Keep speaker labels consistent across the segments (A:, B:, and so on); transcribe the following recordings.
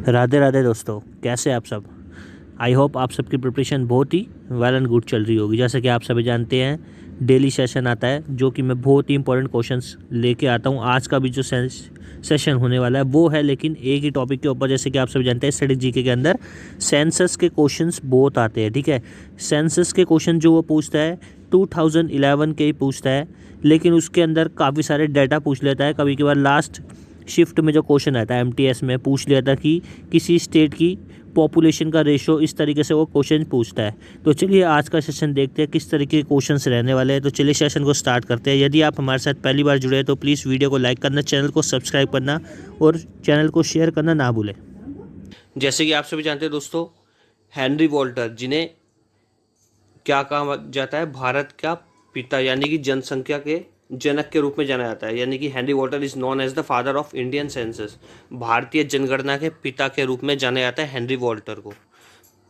A: राधे राधे दोस्तों, कैसे आप सब। आई होप आप सबकी प्रिपरेशन बहुत ही वेल एंड गुड चल रही होगी। जैसे कि आप सभी जानते हैं, डेली सेशन आता है जो कि मैं बहुत ही इंपॉर्टेंट क्वेश्चंस लेके आता हूँ। आज का भी जो सेशन होने वाला है वो है लेकिन एक ही टॉपिक के ऊपर। जैसे कि आप सभी जानते हैं, स्टडी जीके के अंदर सेंसस के क्वेश्चंस बहुत आते हैं। ठीक है, सेंसस के क्वेश्चन जो वो पूछता है 2011 के ही पूछता है, लेकिन उसके अंदर काफ़ी सारे डाटा पूछ लेता है। कभी कभार लास्ट शिफ्ट में जो क्वेश्चन आता है एमटीएस में पूछ लिया था कि किसी स्टेट की पॉपुलेशन का रेशो, इस तरीके से वो क्वेश्चन पूछता है। तो चलिए आज का सेशन देखते हैं किस तरीके के क्वेश्चंस रहने वाले हैं। तो चलिए सेशन को स्टार्ट करते हैं। यदि आप हमारे साथ पहली बार जुड़े हैं तो प्लीज़ वीडियो को लाइक करना, चैनल को सब्सक्राइब करना और चैनल को शेयर करना ना भूलें। जैसे कि आप सभी जानते हैं दोस्तों, हेनरी वॉल्टर, जिन्हें क्या कहा जाता है, भारत का पिता यानी कि जनसंख्या के जनक के रूप में जाना जाता है। यानी कि Henry Walter is known as the father of Indian census. भारतीय जनगणना के पिता के रूप में जाना जाता है हेनरी वॉल्टर को।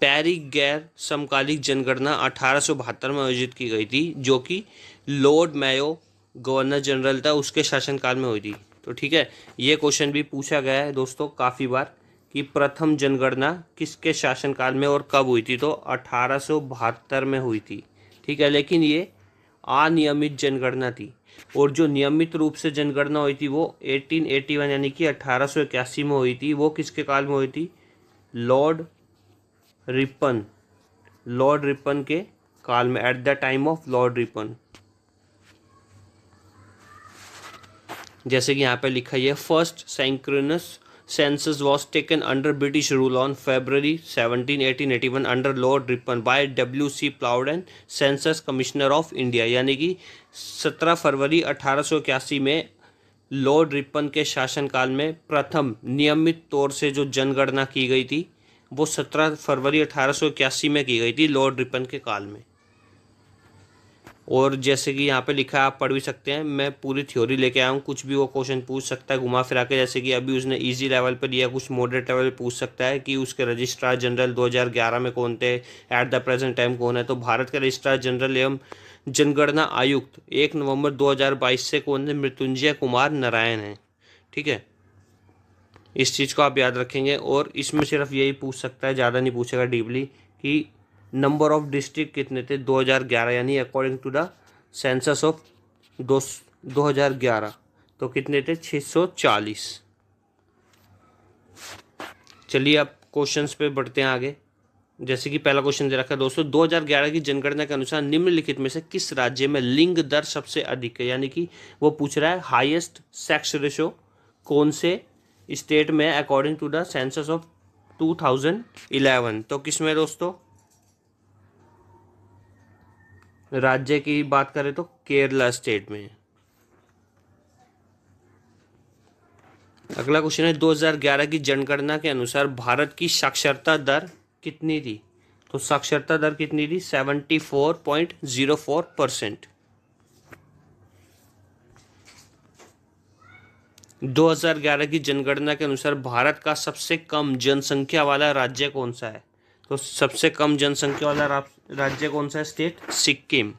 A: पहली गैर समकालिक जनगणना 1872 में आयोजित की गई थी, जो कि लॉर्ड मेयो गवर्नर जनरल था, उसके शासनकाल में हुई थी। तो ठीक है, ये क्वेश्चन भी पूछा गया है दोस्तों काफ़ी बार कि प्रथम जनगणना किसके शासनकाल में और कब हुई थी। तो 1872 में हुई थी। ठीक है, लेकिन ये अनियमित जनगणना थी और जो नियमित रूप से जनगणना हुई थी वो 1881 यानी कि 1881 में हुई थी। वो किसके काल में हुई थी? लॉर्ड रिपन के काल में, at the time of Lord Ripon. जैसे कि यहाँ पे लिखा है, first synchronous census was taken under British rule on February 17, 1881 under Lord Ripon by W.C. Plowden, census commissioner of India. यानी कि 17 फरवरी 1881 में लॉर्ड रिपन के शासनकाल में प्रथम नियमित तौर से जो जनगणना की गई थी वो 17 फरवरी 1881 में की गई थी लॉर्ड रिपन के काल में। और जैसे कि यहाँ पे लिखा है, आप पढ़ भी सकते हैं, मैं पूरी थ्योरी लेके आया हूँ। कुछ भी वो क्वेश्चन पूछ सकता है घुमा फिरा के। जैसे कि अभी उसने इजी लेवल पर दिया, कुछ मॉडरेट लेवल पे पूछ सकता है कि उसके रजिस्ट्रार जनरल 2011 में कौन थे, एट द प्रेजेंट टाइम कौन है। तो भारत के रजिस्ट्रार जनरल एवं जनगणना आयुक्त 1 नवंबर 2022 से कौन है? मृत्युंजय कुमार नारायण है। ठीक है, इस चीज़ को आप याद रखेंगे। और इसमें सिर्फ यही पूछ सकता है, ज़्यादा नहीं पूछेगा डीपली, कि नंबर ऑफ डिस्ट्रिक्ट कितने थे 2011 यानी according to the census of 2011। तो कितने थे? 640। चलिए अब क्वेश्चंस पे बढ़ते हैं आगे। जैसे कि पहला क्वेश्चन दे रखा है दोस्तों, 2011 की जनगणना के अनुसार निम्नलिखित में से किस राज्य में लिंग दर सबसे अधिक है। यानी कि वो पूछ रहा है हाईएस्ट सेक्स रेशो कौन से स्टेट में according to the census of 2011। तो किस में दोस्तों? राज्य की बात करें तो केरला स्टेट में। अगला क्वेश्चन है, 2011 की जनगणना के अनुसार भारत की साक्षरता दर कितनी थी। तो साक्षरता दर कितनी थी? 74.04%। 2011 की जनगणना के अनुसार भारत का सबसे कम जनसंख्या वाला राज्य कौन सा है। तो सबसे कम जनसंख्या वाला राज्य कौन सा है? स्टेट सिक्किम।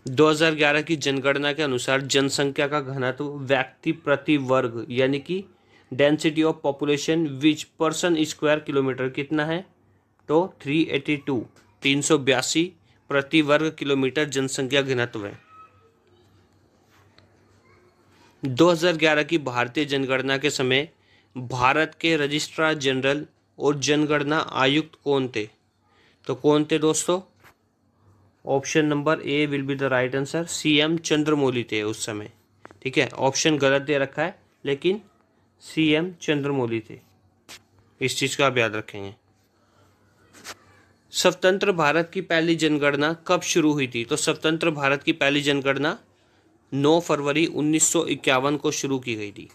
A: 2011 की जनगणना के अनुसार जनसंख्या का घनत्व व्यक्ति प्रति वर्ग यानी कि density of population which person square kilometre कितना है? तो 382 382 प्रति वर्ग किलोमीटर जनसंख्या घनत्व है। 2011 की भारतीय जनगणना के समय भारत के रजिस्ट्रार जनरल और जनगणना आयुक्त कौन थे। तो कौन थे दोस्तों? Option number A will be the right answer, CM Chandramouli थे उस समय। ठीक है, ऑप्शन गलत दे रखा है लेकिन सीएम चंद्रमौली थे। इस चीज का आप याद रखेंगे। स्वतंत्र भारत की पहली जनगणना कब शुरू हुई थी। तो स्वतंत्र भारत की पहली जनगणना 9 फरवरी 1951 को शुरू की गई थी।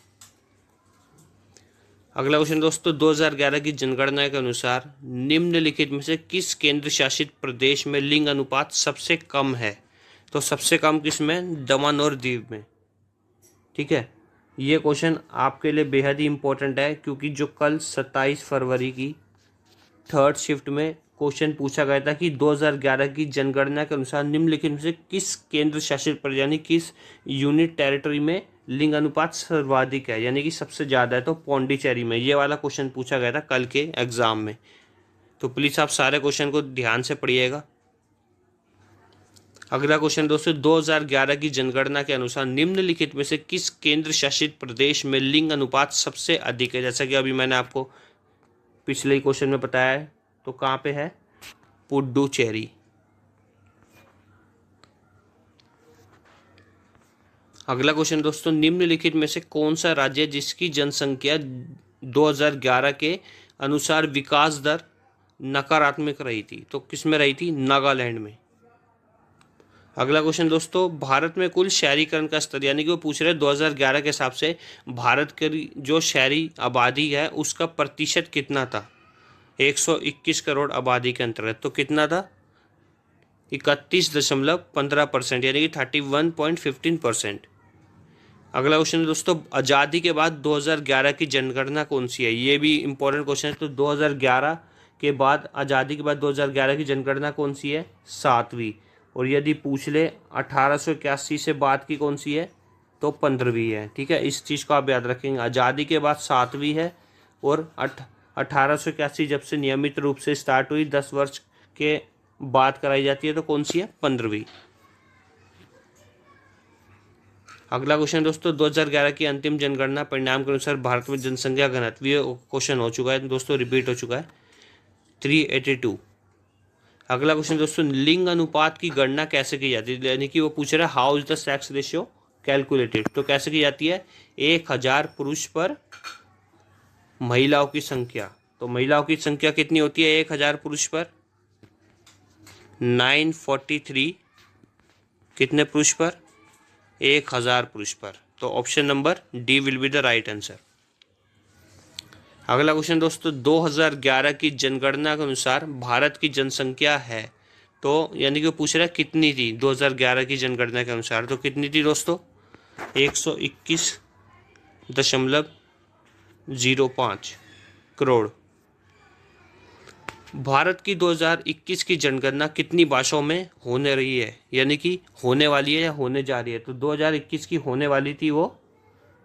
A: अगला क्वेश्चन दोस्तों, 2011 की जनगणना के अनुसार निम्नलिखित में से किस केंद्र शासित प्रदेश में लिंग अनुपात सबसे कम है। तो सबसे कम किस में? दमन और दीव में। ठीक है, ये क्वेश्चन आपके लिए बेहद ही इंपॉर्टेंट है क्योंकि जो कल 27 फरवरी की थर्ड शिफ्ट में क्वेश्चन पूछा गया था कि 2011 की जनगणना के अनुसार निम्नलिखित में से किस केंद्र शासित प्रदेश यानी किस यूनिट टेरिटरी में लिंग अनुपात सर्वाधिक है, यानी कि सबसे ज़्यादा है, तो पौंडीचेरी में। ये वाला क्वेश्चन पूछा गया था कल के एग्जाम में, तो प्लीज़ आप सारे क्वेश्चन को ध्यान से पढ़िएगा। अगला क्वेश्चन दोस्तों, 2011 की जनगणना के अनुसार निम्नलिखित में से किस केंद्र शासित प्रदेश में लिंग अनुपात सबसे अधिक है। जैसा कि अभी मैंने आपको पिछले ही क्वेश्चन में बताया है, तो कहाँ पे है, पुडुचेरी। अगला क्वेश्चन दोस्तों, निम्नलिखित में से कौन सा राज्य है जिसकी जनसंख्या 2011 के अनुसार विकास दर नकारात्मक रही थी, तो किस में रही थी, नागालैंड में। अगला क्वेश्चन दोस्तों, भारत में कुल शहरीकरण का स्तर, यानी कि वो पूछ रहे हैं 2011 के हिसाब से भारत की जो शहरी आबादी है उसका प्रतिशत कितना था 121 करोड़ आबादी के अंतर्गत, तो कितना था 31.15%, यानी कि 31.15%। अगला क्वेश्चन दोस्तों, आज़ादी के बाद 2011 की जनगणना कौन सी है, ये भी इंपॉर्टेंट क्वेश्चन है। तो 2011 के बाद, आज़ादी के बाद 2011 की जनगणना कौन सी है, 7वीं। और यदि पूछ ले 1881 से बाद की कौन सी है, तो 15वीं है। ठीक है, इस चीज़ को आप याद रखेंगे, आज़ादी के बाद 7वीं है और 1881 जब से नियमित रूप से स्टार्ट हुई 10 वर्ष के बाद कराई जाती है, तो कौन सी है, 15वीं। अगला क्वेश्चन दोस्तों, 2011 की अंतिम जनगणना परिणाम के अनुसार भारत में जनसंख्या घनत्व, ये क्वेश्चन हो चुका है दोस्तों, रिपीट हो चुका है, 382। अगला क्वेश्चन दोस्तों, लिंग अनुपात की गणना कैसे की जाती है, यानी कि वो पूछ रहा है how is the sex ratio calculated, तो कैसे की जाती है, 1000 पुरुष पर महिलाओं की संख्या। तो महिलाओं की संख्या कितनी होती है 1000 पुरुष पर, 943। कितने पुरुष पर, 1000 पुरुष पर। तो option number D will be the right answer. अगला क्वेश्चन दोस्तों, 2011 की जनगणना के अनुसार भारत की जनसंख्या है, तो यानी कि वो पूछ रहा है कितनी थी 2011 की जनगणना के अनुसार, तो कितनी थी दोस्तों, 121.05 करोड़। भारत की 2021 की जनगणना कितनी भाषाओं में होने रही है, यानी कि होने वाली है या होने जा रही है, तो 2021 की होने वाली थी वो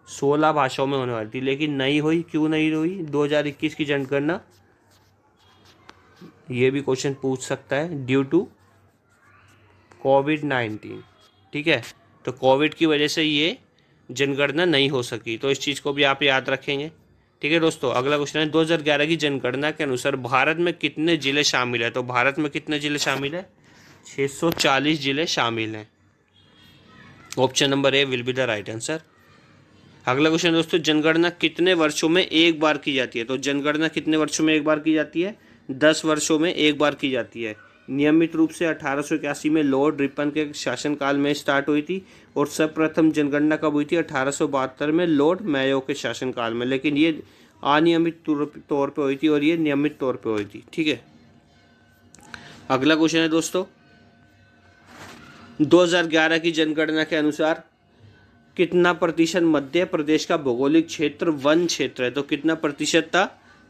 A: 16 भाषाओं में होने वाली थी, लेकिन नहीं हुई। क्यों नहीं हुई 2021 की जनगणना, ये भी क्वेश्चन पूछ सकता है, ड्यू टू कोविड-19। ठीक है, तो कोविड की वजह से ये जनगणना नहीं हो सकी, तो इस चीज़ को भी आप याद रखेंगे। ठीक है दोस्तों, अगला क्वेश्चन है, 2011 की जनगणना के अनुसार भारत में कितने जिले शामिल है, तो भारत में कितने जिले शामिल है, 640 जिले शामिल हैं। Option number A will be the right answer. अगला क्वेश्चन दोस्तों, जनगणना कितने वर्षों में एक बार की जाती है, तो जनगणना कितने वर्षों में एक बार की जाती है, 10 वर्षों में एक बार की जाती है। नियमित रूप से 1881 में लॉर्ड रिपन के शासनकाल में स्टार्ट हुई थी, और सर्वप्रथम जनगणना कब हुई थी, 1872 में लॉर्ड मेयो के शासनकाल में, लेकिन ये अनियमित तौर पे हुई थी और ये नियमित तौर पे हुई थी। ठीक है, अगला क्वेश्चन है दोस्तों, 2011 की जनगणना के अनुसार कितना प्रतिशत मध्य प्रदेश का भौगोलिक क्षेत्र वन क्षेत्र है, तो कितना प्रतिशत था,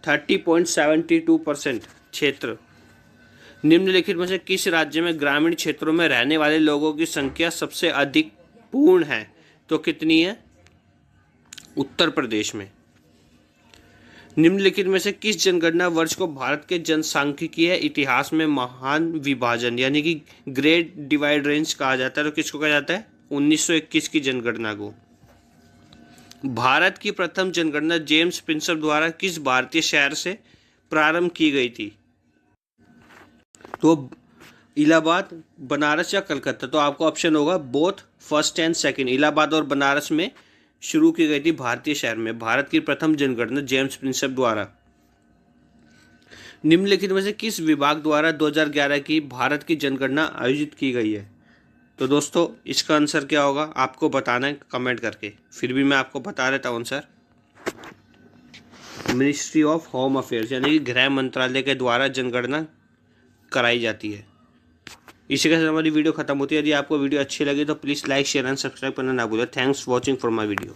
A: 30.72% क्षेत्र। निम्नलिखित में से किस राज्य में ग्रामीण क्षेत्रों में रहने वाले लोगों की संख्या सबसे अधिक पूर्ण है, तो कितनी है, उत्तर प्रदेश में। निम्नलिखित में से किस जनगणना वर्ष को भारत के जनसांख्यिकीय इतिहास में महान विभाजन, यानी कि ग्रेट डिवाइड रेंज कहा जाता है, तो किसको कहा जाता है, 1921 की जनगणना को। भारत की प्रथम जनगणना जेम्स प्रिंसप द्वारा किस भारतीय शहर से प्रारंभ की गई थी, तो इलाहाबाद, बनारस या कलकत्ता, तो आपको ऑप्शन होगा both first and second, Allahabad और बनारस में शुरू की गई थी भारतीय शहर में भारत की प्रथम जनगणना जेम्स प्रिंसप द्वारा। निम्नलिखित में से किस विभाग द्वारा 2011 की भारत की जनगणना आयोजित की गई है, तो दोस्तों इसका आंसर क्या होगा आपको बताना है कमेंट करके, फिर भी मैं आपको बता देता हूँ answer, ministry of home affairs, यानी कि गृह मंत्रालय के द्वारा जनगणना कराई जाती है। इसी के साथ हमारी वीडियो खत्म होती है। यदि आपको वीडियो अच्छी लगी तो please like share and subscribe करना ना भूलें। Thanks watching for my video.